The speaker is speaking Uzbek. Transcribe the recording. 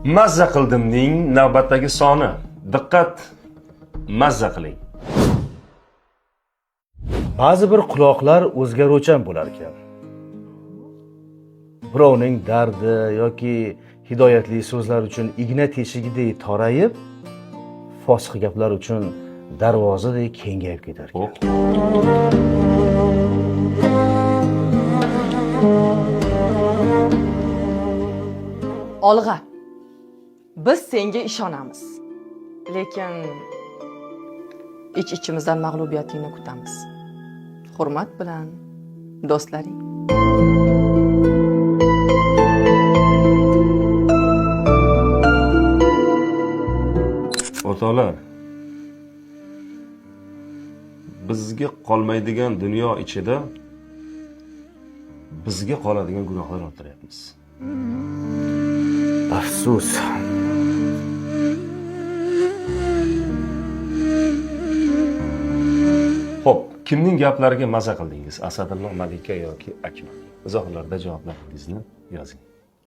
Mazza qildimning navbatdagi soni. Diqqat, mazza qiling. Ba'zi bir quloqlar o'zgaruvchan bo'lar ekan. Birovning dardi yoki hidoyatli so'zlar uchun igna teshigidek torayib, fosiq gaplar uchun darvozadek kengayib ketar ekan. Olg'a. Biz senga ishonamiz. Lekin ich-ichimizdan mag'lubiyatingni kutamiz. Hurmat bilan, do'stlaring. O'rtoqlar, bizga qolmaydigan dunyo ichida bizga qoladigan gunohlar orttiryapmiz. Afsus. Xo'p, kimning gaplariga maza qildingiz? Asadullo, Malika yoki Akmal? Izohlarda javoblaringizni yozing.